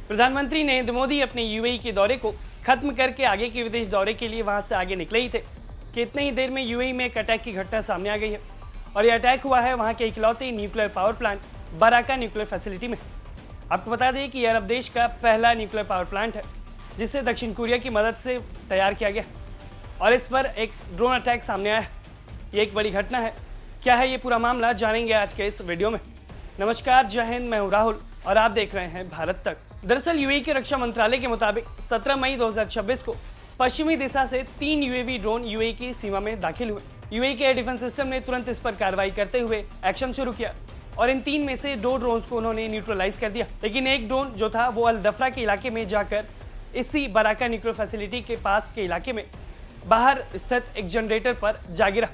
प्रधानमंत्री नरेंद्र मोदी अपने यूएई के दौरे को खत्म करके आगे के विदेश दौरे के लिए वहां से आगे निकले ही थे कि इतनी ही देर में यूएई में एक अटैक की घटना सामने आ गई है। और यह अटैक हुआ है वहां के इकलौते nuclear power plant Baraka nuclear facility में। आपको बता दें कि यह अरब देश का पहला न्यूक्लियर पावर प्लांट है जिसे दक्षिण कोरिया की मदद से तैयार किया गया और इस पर एक ड्रोन अटैक सामने आया है। ये एक बड़ी घटना है। क्या है ये पूरा मामला, जानेंगे आज के इस वीडियो में। नमस्कार, जय हिंद, मैं हूं राहुल और आप देख रहे हैं भारत तक। दरअसल यूएई के रक्षा मंत्रालय के मुताबिक 17 मई 2026 को पश्चिमी दिशा से 3 यूएवी ड्रोन यूएई की सीमा में दाखिल हुए। यूएई के एयर डिफेंस सिस्टम ने तुरंत इस पर कार्रवाई करते हुए एक्शन शुरू किया और इन 3 में से 2 ड्रोन को उन्होंने न्यूट्रलाइज कर दिया। लेकिन एक ड्रोन जो था वो अल दफरा के इलाके में जाकर इसी बराका न्यूक्लियर फैसिलिटी के पास के इलाके में बाहर स्थित एक जनरेटर पर जा गिरा,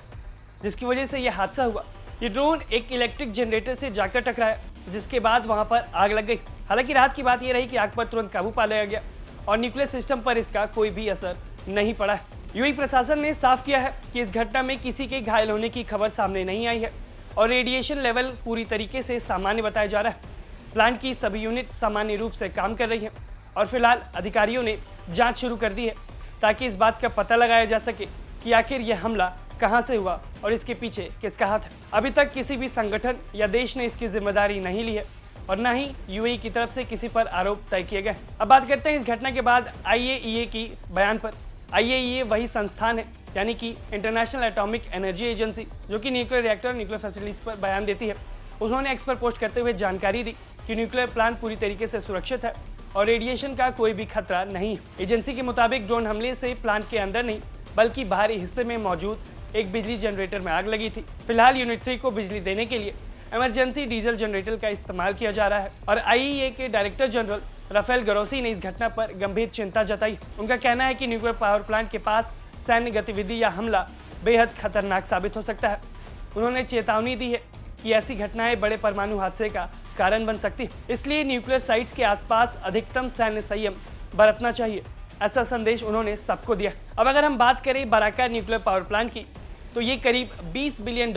जिसकी वजह से यह हादसा हुआ। ये ड्रोन एक इलेक्ट्रिक जनरेटर से जाकर टकराया, जिसके बाद वहां पर आग लग गई। हालांकि रात की बात यह रही कि आग पर तुरंत काबू पा लिया गया और न्यूक्लियर सिस्टम पर इसका कोई भी असर नहीं पड़ा है। यूएई प्रशासन ने साफ किया है कि इस घटना में किसी के घायल होने की खबर सामने नहीं आई है और रेडिएशन लेवल पूरी तरीके से सामान्य बताया जा रहा है। प्लांट की सभी यूनिट सामान्य रूप से काम कर रही है और फिलहाल अधिकारियों ने जांच शुरू कर दी है ताकि इस बात का पता लगाया जा सके कि आखिर यह हमला कहां से हुआ और इसके पीछे किसका हाथ है। अभी तक किसी भी संगठन या देश ने इसकी जिम्मेदारी नहीं ली है और न ही यूएई की तरफ से किसी पर आरोप तय किए गए। अब बात करते हैं इस घटना के बाद आईएईए की बयान पर। आईएईए वही संस्थान है, यानी कि इंटरनेशनल एटॉमिक एनर्जी एजेंसी, जो कि न्यूक्लियर रिएक्टर न्यूक्लियर फैसिलिटीज पर बयान देती है। उन्होंने एक्स पर पोस्ट करते हुए जानकारी दी कि न्यूक्लियर प्लांट पूरी तरीके से सुरक्षित है और रेडिएशन का कोई भी खतरा नहीं है। एजेंसी के मुताबिक ड्रोन हमले से प्लांट के अंदर नहीं बल्कि बाहरी हिस्से में मौजूद एक बिजली जनरेटर में आग लगी थी। फिलहाल यूनिट 3 को बिजली देने के लिए इमरजेंसी डीजल जनरेटर का इस्तेमाल किया जा रहा है और आईईए के डायरेक्टर जनरल राफेल ग्रोसी ने इस घटना पर गंभीर चिंता जताई। उनका कहना है कि न्यूक्लियर पावर प्लांट के पास सैन्य गतिविधि या हमला बेहद खतरनाक साबित हो सकता है। उन्होंने चेतावनी दी है कि ऐसी घटनाएं बड़े परमाणु हादसे का कारण बन सकती है, इसलिए न्यूक्लियर साइट्स के आसपास अधिकतम सैन्य संयम बरतना चाहिए। ऐसा संदेश उन्होंने सबको दिया। अब अगर हम बात करें बराका न्यूक्लियर पावर प्लांट की, तो ये करीब $20 बिलियन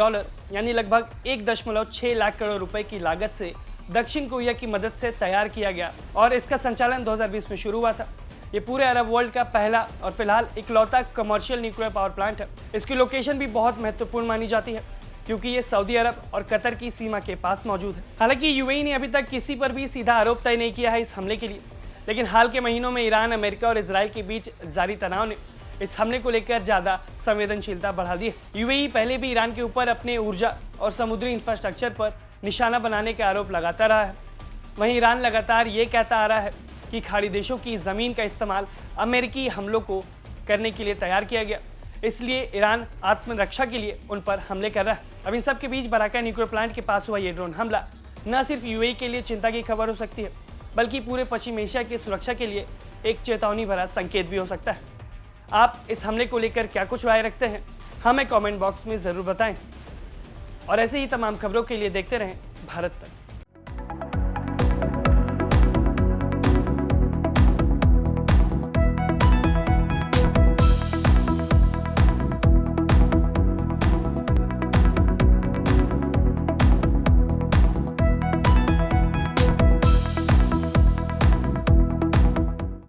यानी लगभग 1.6 लाख करोड़ रुपए की लागत से दक्षिण कोरिया की मदद से तैयार किया गया और इसका संचालन 2020 में शुरू हुआ था। ये पूरे अरब वर्ल्ड का पहला और फिलहाल इकलौता कमर्शियल न्यूक्लियर पावर प्लांट है। इसकी लोकेशन भी बहुत महत्वपूर्ण मानी जाती है क्योंकि ये सऊदी अरब और कतर की सीमा के पास मौजूद है। हालांकि यूएई ने अभी तक किसी पर भी सीधा आरोप तय नहीं किया है इस हमले के लिए, लेकिन हाल के महीनों में ईरान, अमेरिका और इजराइल के बीच जारी तनाव ने इस हमले को लेकर ज्यादा संवेदनशीलता बढ़ा दी है। यूएई पहले भी ईरान के ऊपर अपने ऊर्जा और समुद्री इंफ्रास्ट्रक्चर पर निशाना बनाने के आरोप लगाता रहा है। वहीं ईरान लगातार ये कहता आ रहा है कि खाड़ी देशों की जमीन का इस्तेमाल अमेरिकी हमलों को करने के लिए तैयार किया गया, इसलिए ईरान आत्मरक्षा के लिए उन पर हमले कर रहा है। अब इन सब के बीच बराका न्यूक्लियर प्लांट के पास हुआ ये ड्रोन हमला न सिर्फ यूएई के लिए चिंता की खबर हो सकती है, बल्कि पूरे पश्चिम एशिया की सुरक्षा के लिए एक चेतावनी भरा संकेत भी हो सकता है। आप इस हमले को लेकर क्या कुछ राय रखते हैं, हमें कमेंट बॉक्स में ज़रूर बताएं और ऐसे ही तमाम खबरों के लिए देखते रहें भारत तक।